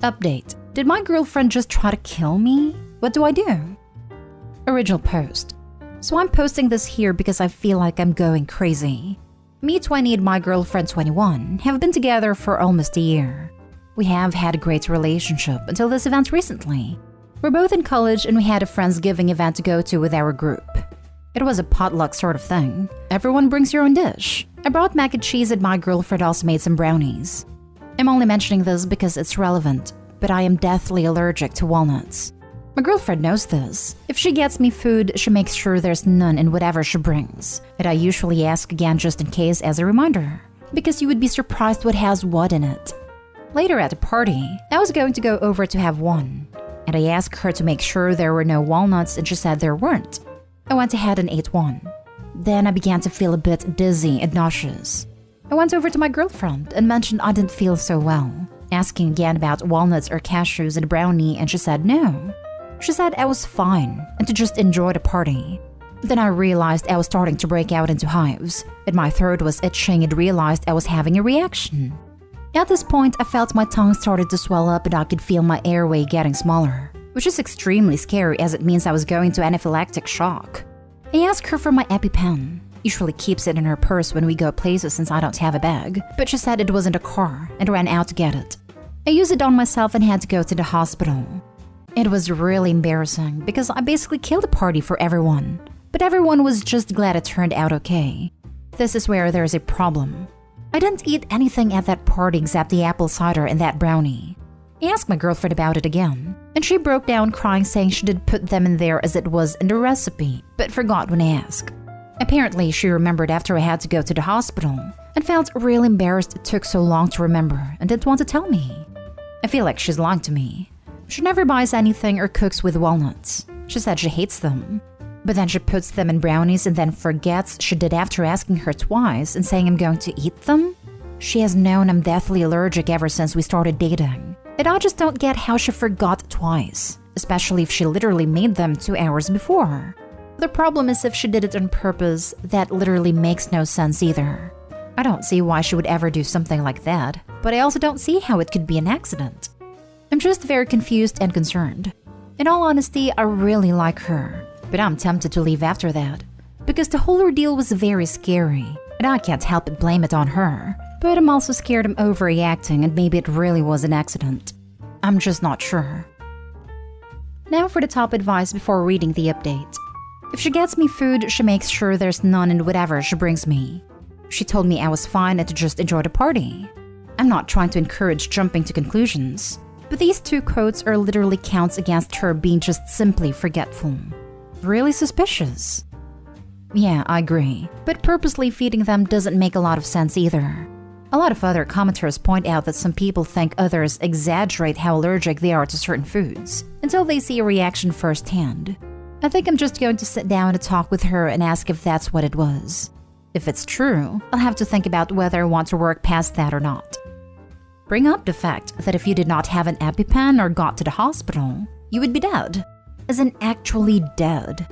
Update. Did my girlfriend just try to kill me? What do I do? Original post. So I'm posting this here because I feel like I'm going crazy. Me 20 and my girlfriend 21 have been together for almost a year. We have had a great relationship until this event recently. We're both in college and we had a Friendsgiving event to go to with our group. It was a potluck sort of thing. Everyone brings your own dish. I brought mac and cheese and my girlfriend also made some brownies. I'm only mentioning this because it's relevant, but I am deathly allergic to walnuts. My girlfriend knows this. If she gets me food, she makes sure there's none in whatever she brings. And I usually ask again just in case as a reminder, because you would be surprised what has what in it. Later at the party, I was going to go over to have one, and I asked her to make sure there were no walnuts and she said there weren't. I went ahead and ate one. Then I began to feel a bit dizzy and nauseous. I went over to my girlfriend and mentioned I didn't feel so well, asking again about walnuts or cashews in a brownie, and she said no. She said I was fine and to just enjoy the party. Then I realized I was starting to break out into hives, and my throat was itching and realized I was having a reaction. At this point, I felt my tongue started to swell up and I could feel my airway getting smaller, which is extremely scary as it means I was going to anaphylactic shock. I asked her for my EpiPen. Usually keeps it in her purse when we go places since I don't have a bag, but she said it was in the car and ran out to get it. I used it on myself and had to go to the hospital. It was really embarrassing because I basically killed the party for everyone, but everyone was just glad it turned out okay. This is where there's a problem. I didn't eat anything at that party except the apple cider and that brownie. I asked my girlfriend about it again, and she broke down crying saying she did put them in there as it was in the recipe, but forgot when I asked. Apparently, she remembered after I had to go to the hospital and felt really embarrassed it took so long to remember and didn't want to tell me. I feel like she's lying to me. She never buys anything or cooks with walnuts. She said she hates them. But then she puts them in brownies and then forgets she did after asking her twice and saying I'm going to eat them. She has known I'm deathly allergic ever since we started dating. And I just don't get how she forgot twice, especially if she literally made them 2 hours before. The problem is if she did it on purpose, that literally makes no sense either. I don't see why she would ever do something like that, but I also don't see how it could be an accident. I'm just very confused and concerned. In all honesty, I really like her, but I'm tempted to leave after that, because the whole ordeal was very scary, and I can't help but blame it on her. But I'm also scared I'm overreacting and maybe it really was an accident. I'm just not sure. Now for the top advice before reading the update. If she gets me food, she makes sure there's none in whatever she brings me. She told me I was fine and to just enjoy the party. I'm not trying to encourage jumping to conclusions, but these 2 quotes are literally counts against her being just simply forgetful. Really suspicious. Yeah, I agree, but purposely feeding them doesn't make a lot of sense either. A lot of other commenters point out that some people think others exaggerate how allergic they are to certain foods until they see a reaction firsthand. I think I'm just going to sit down and talk with her and ask if that's what it was. If it's true, I'll have to think about whether I want to work past that or not. Bring up the fact that if you did not have an EpiPen or got to the hospital, you would be dead. As in actually dead.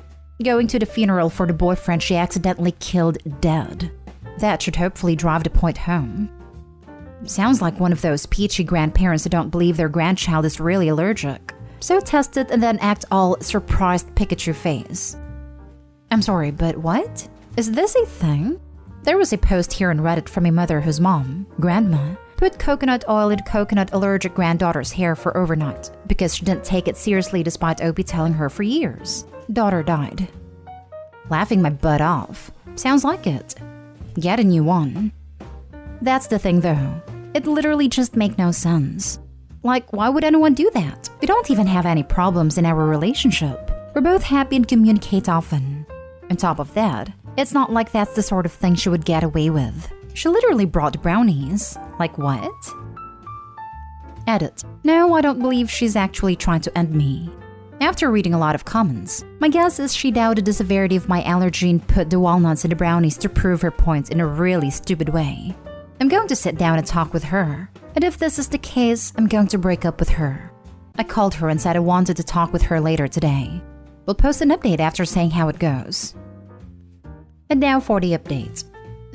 Going to the funeral for the boyfriend she accidentally killed dead. That should hopefully drive the point home. Sounds like one of those peachy grandparents who don't believe their grandchild is really allergic. So test it and then act all surprised Pikachu face. I'm sorry, but what? Is this a thing? There was a post here on Reddit from a mother whose mom, grandma, put coconut oil in coconut allergic granddaughter's hair for overnight because she didn't take it seriously despite Opie telling her for years. Daughter died. Laughing my butt off. Sounds like it. Get a new one. That's the thing though. It literally just makes no sense. Like, why would anyone do that? We don't even have any problems in our relationship. We're both happy and communicate often. On top of that, it's not like that's the sort of thing she would get away with. She literally brought brownies. Like what? Edit. No, I don't believe she's actually trying to end me. After reading a lot of comments, my guess is she doubted the severity of my allergy and put the walnuts in the brownies to prove her point in a really stupid way. I'm going to sit down and talk with her, and if this is the case, I'm going to break up with her. I called her and said I wanted to talk with her later today. We'll post an update after saying how it goes. And now for the update.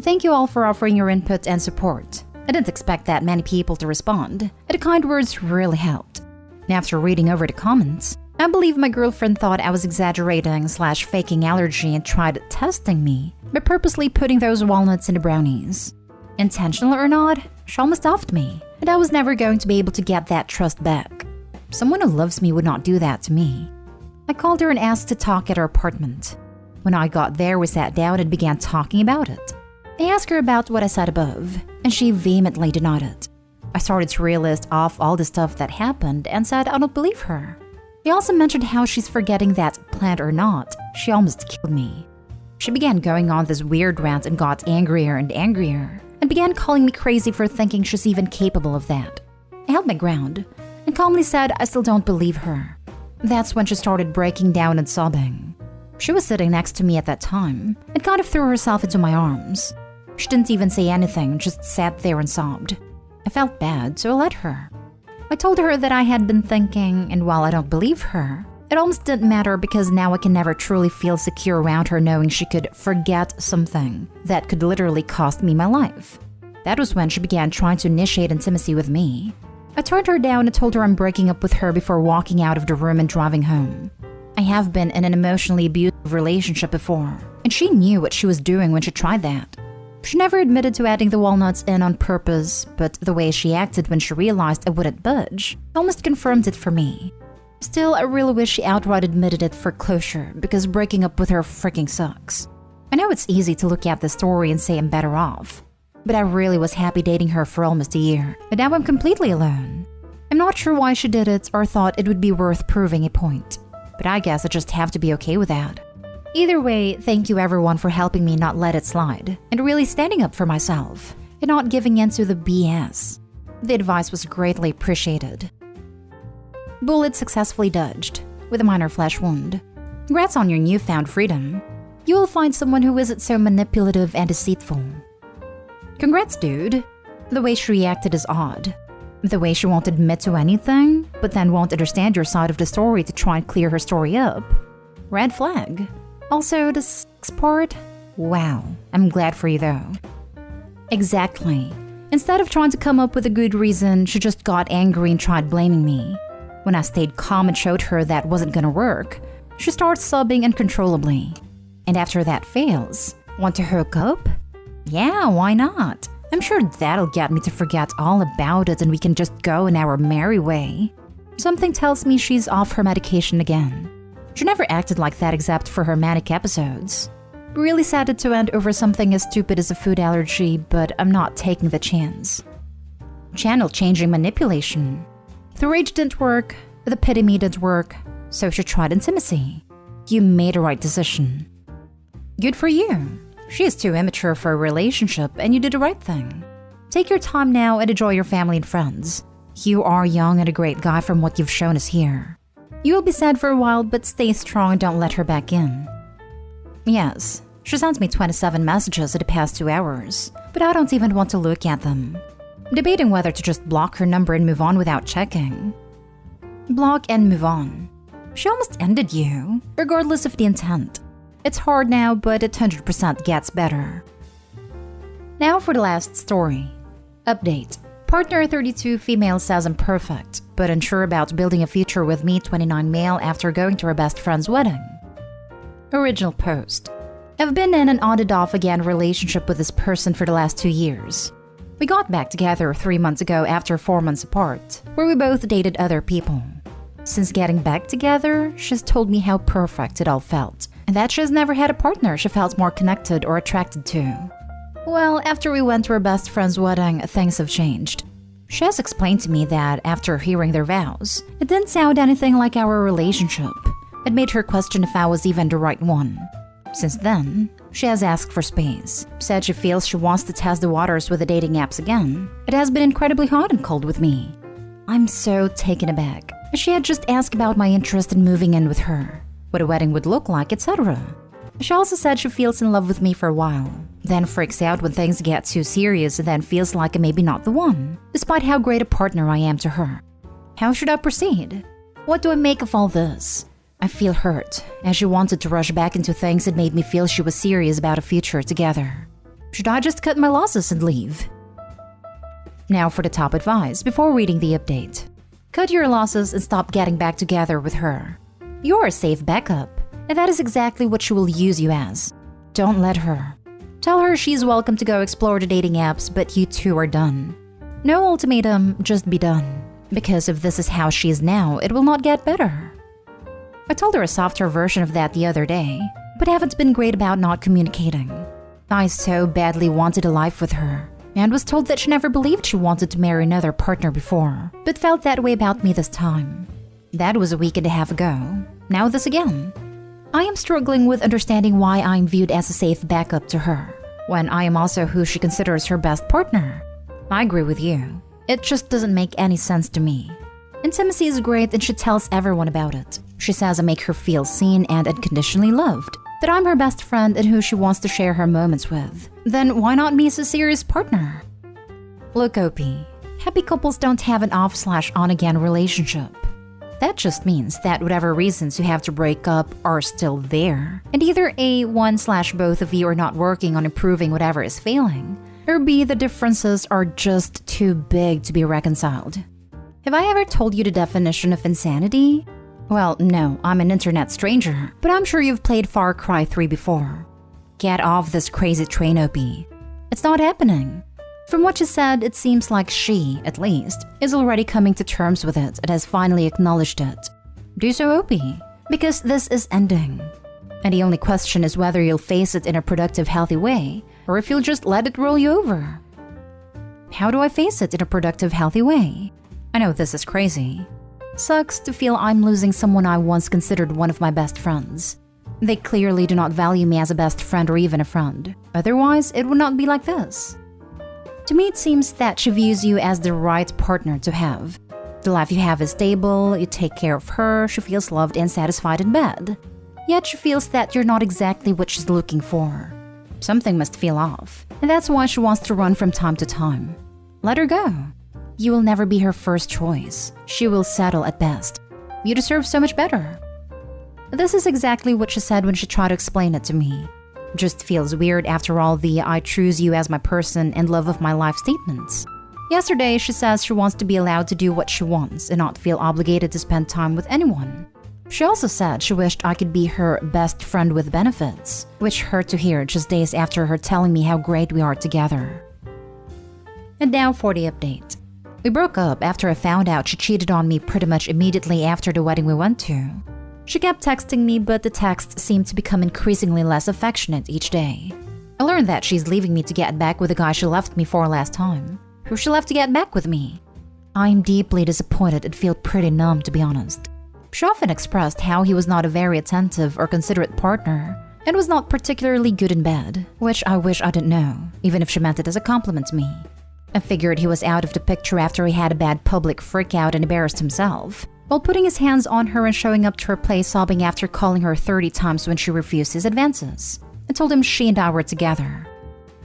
Thank you all for offering your input and support. I didn't expect that many people to respond, and the kind words really helped. After reading over the comments, I believe my girlfriend thought I was exaggerating/faking allergy and tried testing me by purposely putting those walnuts in the brownies. Intentional or not, she almost offed me, and I was never going to be able to get that trust back. Someone who loves me would not do that to me. I called her and asked to talk at her apartment. When I got there, we sat down and began talking about it. I asked her about what I said above, and she vehemently denied it. I started to list off all the stuff that happened and said I don't believe her. I also mentioned how she's forgetting that, planned or not, she almost killed me. She began going on this weird rant and got angrier and angrier, and began calling me crazy for thinking she's even capable of that. I held my ground and calmly said I still don't believe her. That's when she started breaking down and sobbing. She was sitting next to me at that time and kind of threw herself into my arms. She didn't even say anything, just sat there and sobbed. I felt bad, so I let her. I told her that I had been thinking, and while I don't believe her, it almost didn't matter because now I can never truly feel secure around her knowing she could forget something that could literally cost me my life. That was when she began trying to initiate intimacy with me. I turned her down and told her I'm breaking up with her before walking out of the room and driving home. I have been in an emotionally abusive relationship before, and she knew what she was doing when she tried that. She never admitted to adding the walnuts in on purpose, but the way she acted when she realized I wouldn't budge almost confirmed it for me. Still, I really wish she outright admitted it for closure because breaking up with her freaking sucks. I know it's easy to look at the story and say I'm better off, but I really was happy dating her for almost a year, and now I'm completely alone. I'm not sure why she did it or thought it would be worth proving a point, but I guess I just have to be okay with that. Either way, thank you everyone for helping me not let it slide and really standing up for myself and not giving in to the BS. The advice was greatly appreciated. Bullet successfully dodged with a minor flesh wound. Congrats on your newfound freedom. You will find someone who isn't so manipulative and deceitful. Congrats, dude. The way she reacted is odd. The way she won't admit to anything, but then won't understand your side of the story to try and clear her story up. Red flag. Also, the sex part? Wow, I'm glad for you though. Exactly. Instead of trying to come up with a good reason, she just got angry and tried blaming me. When I stayed calm and showed her that wasn't gonna work, she starts sobbing uncontrollably. And after that fails, want to hook up? Yeah, why not? I'm sure that'll get me to forget all about it and we can just go in our merry way. Something tells me she's off her medication again. She never acted like that except for her manic episodes. Really sad to end over something as stupid as a food allergy, but I'm not taking the chance. Channel changing manipulation. The rage didn't work, the pity me didn't work, so she tried intimacy. You made a right decision. Good for you. She is too immature for a relationship and you did the right thing. Take your time now and enjoy your family and friends. You are young and a great guy from what you've shown us here. You will be sad for a while, but stay strong and don't let her back in. Yes, she sent me 27 messages in the past 2 hours, but I don't even want to look at them. I'm debating whether to just block her number and move on without checking. Block and move on. She almost ended you, regardless of the intent. It's hard now, but it 100% gets better. Now for the last story. Update. Partner 32 female says I'm perfect, but unsure about building a future with me 29 male after going to her best friend's wedding. Original post. I've been in an on-and-off again relationship with this person for the last 2 years. We got back together 3 months ago after 4 months apart, where we both dated other people. Since getting back together, she's told me how perfect it all felt, and that she's never had a partner she felt more connected or attracted to. Well, after we went to her best friend's wedding, things have changed. She has explained to me that after hearing their vows, it didn't sound anything like our relationship. It made her question if I was even the right one. Since then, she has asked for space, said she feels she wants to test the waters with the dating apps again. It has been incredibly hot and cold with me. I'm so taken aback. She had just asked about my interest in moving in with her, what a wedding would look like, etc. She also said she feels in love with me for a while, then freaks out when things get too serious and then feels like I'm maybe not the one, despite how great a partner I am to her. How should I proceed? What do I make of all this? I feel hurt, as she wanted to rush back into things that made me feel she was serious about a future together. Should I just cut my losses and leave? Now for the top advice before reading the update. Cut your losses and stop getting back together with her. You're a safe backup, and that is exactly what she will use you as. Don't let her. Tell her she's welcome to go explore the dating apps, but you two are done. No ultimatum, just be done. Because if this is how she is now, it will not get better. I told her a softer version of that the other day, but haven't been great about not communicating. I so badly wanted a life with her, and was told that she never believed she wanted to marry another partner before, but felt that way about me this time. That was a week and a half ago. Now this again. I am struggling with understanding why I'm viewed as a safe backup to her, when I am also who she considers her best partner. I agree with you. It just doesn't make any sense to me. Intimacy is great and she tells everyone about it. She says I make her feel seen and unconditionally loved, that I'm her best friend and who she wants to share her moments with. Then why not me as a serious partner? Look, OP, happy couples don't have an off/on-again relationship. That just means that whatever reasons you have to break up are still there, and either A, one/both of you are not working on improving whatever is failing, or B, the differences are just too big to be reconciled. Have I ever told you the definition of insanity? Well, no, I'm an internet stranger, but I'm sure you've played Far Cry 3 before. Get off this crazy train, OP. It's not happening. From what you said, it seems like she, at least, is already coming to terms with it and has finally acknowledged it. Do so, OP, because this is ending. And the only question is whether you'll face it in a productive, healthy way, or if you'll just let it roll you over. How do I face it in a productive, healthy way? I know this is crazy. Sucks to feel I'm losing someone I once considered one of my best friends. They clearly do not value me as a best friend or even a friend. Otherwise, it would not be like this. To me, it seems that she views you as the right partner to have. The life you have is stable, you take care of her, she feels loved and satisfied in bed. Yet she feels that you're not exactly what she's looking for. Something must feel off, and that's why she wants to run from time to time. Let her go. You will never be her first choice. She will settle at best. You deserve so much better. This is exactly what she said when she tried to explain it to me. Just feels weird after all the I choose you as my person and love of my life statements. Yesterday, she says she wants to be allowed to do what she wants and not feel obligated to spend time with anyone. She also said she wished I could be her best friend with benefits, which hurt to hear just days after her telling me how great we are together. And now for the update. We broke up after I found out she cheated on me pretty much immediately after the wedding we went to. She kept texting me, but the texts seemed to become increasingly less affectionate each day. I learned that she's leaving me to get back with the guy she left me for last time, who she left to get back with me. I'm deeply disappointed and feel pretty numb, to be honest. She often expressed how he was not a very attentive or considerate partner and was not particularly good in bed, which I wish I didn't know, even if she meant it as a compliment to me. I figured he was out of the picture after he had a bad public freakout and embarrassed himself, while putting his hands on her and showing up to her place sobbing after calling her 30 times when she refused his advances. I told him she and I were together.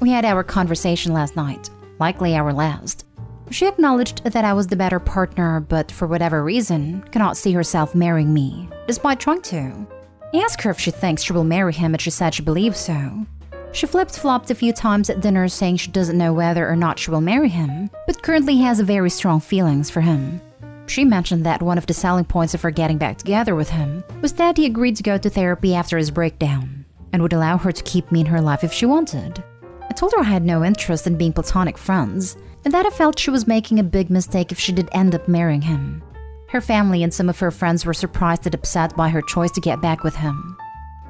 We had our conversation last night, likely our last. She acknowledged that I was the better partner, but for whatever reason, cannot see herself marrying me, despite trying to. I asked her if she thinks she will marry him and she said she believes so. She flipped-flopped a few times at dinner saying she doesn't know whether or not she will marry him, but currently has very strong feelings for him. She mentioned that one of the selling points of her getting back together with him was that he agreed to go to therapy after his breakdown, and would allow her to keep me in her life if she wanted. I told her I had no interest in being platonic friends, and that I felt she was making a big mistake if she did end up marrying him. Her family and some of her friends were surprised and upset by her choice to get back with him.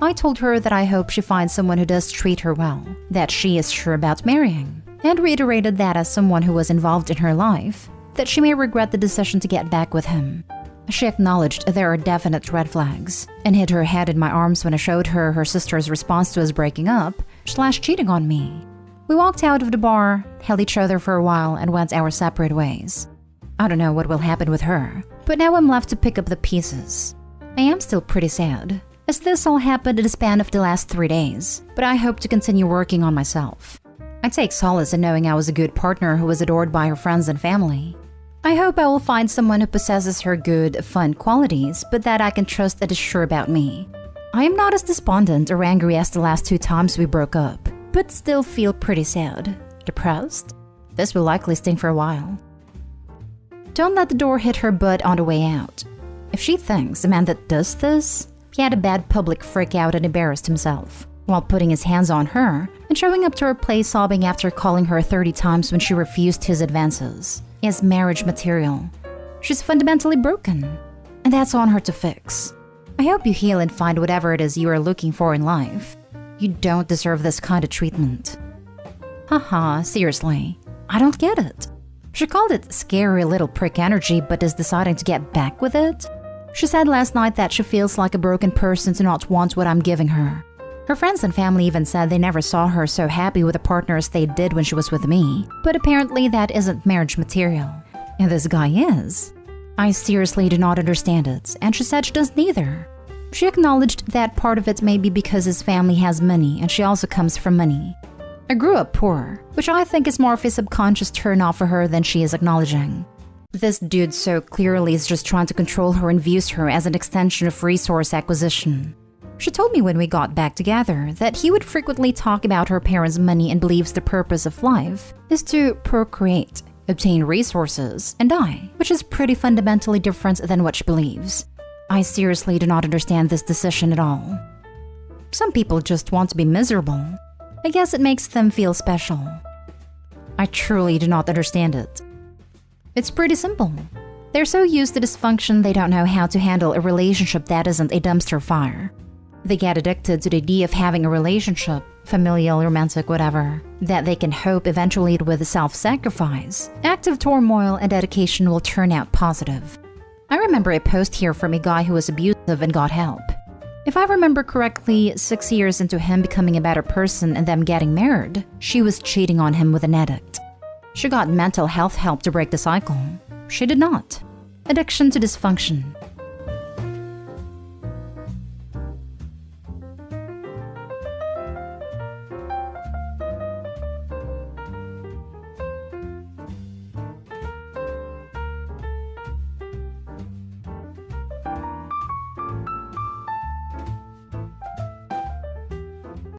I told her that I hope she finds someone who does treat her well, that she is sure about marrying, and reiterated that as someone who was involved in her life, that she may regret the decision to get back with him. She acknowledged there are definite red flags, and hid her head in my arms when I showed her her sister's response to us breaking up / cheating on me. We walked out of the bar, held each other for a while, and went our separate ways. I don't know what will happen with her, but now I'm left to pick up the pieces. I am still pretty sad, as this all happened in the span of the last 3 days, but I hope to continue working on myself. I take solace in knowing I was a good partner who was adored by her friends and family. I hope I will find someone who possesses her good, fun qualities, but that I can trust that is sure about me. I am not as despondent or angry as the last 2 times we broke up, but still feel pretty sad. Depressed? This will likely sting for a while. Don't let the door hit her butt on the way out. If she thinks the man that does this, he had a bad public freak out and embarrassed himself, while putting his hands on her and showing up to her place sobbing after calling her 30 times when she refused his advances, is marriage material. She's fundamentally broken, and that's on her to fix. I hope you heal and find whatever it is you are looking for in life. You don't deserve this kind of treatment. Haha, seriously, I don't get it. She called it scary little prick energy but is deciding to get back with it. She said last night that she feels like a broken person to not want what I'm giving her. Her friends and family even said they never saw her so happy with a partner as they did when she was with me. But apparently that isn't marriage material. And this guy is. I seriously do not understand it, and she said she doesn't either. She acknowledged that part of it may be because his family has money and she also comes from money. I grew up poor, which I think is more of a subconscious turn-off for her than she is acknowledging. This dude so clearly is just trying to control her and views her as an extension of resource acquisition. She told me when we got back together that he would frequently talk about her parents' money and believes the purpose of life is to procreate, obtain resources, and die, which is pretty fundamentally different than what she believes. I seriously do not understand this decision at all. Some people just want to be miserable. I guess it makes them feel special. I truly do not understand it. It's pretty simple. They're so used to dysfunction they don't know how to handle a relationship that isn't a dumpster fire. They get addicted to the idea of having a relationship, familial, romantic, whatever, that they can hope eventually with self-sacrifice, active turmoil, and dedication will turn out positive. I remember a post here from a guy who was abusive and got help. If I remember correctly, 6 years into him becoming a better person and them getting married, she was cheating on him with an addict. She got mental health help to break the cycle. She did not. Addiction to dysfunction.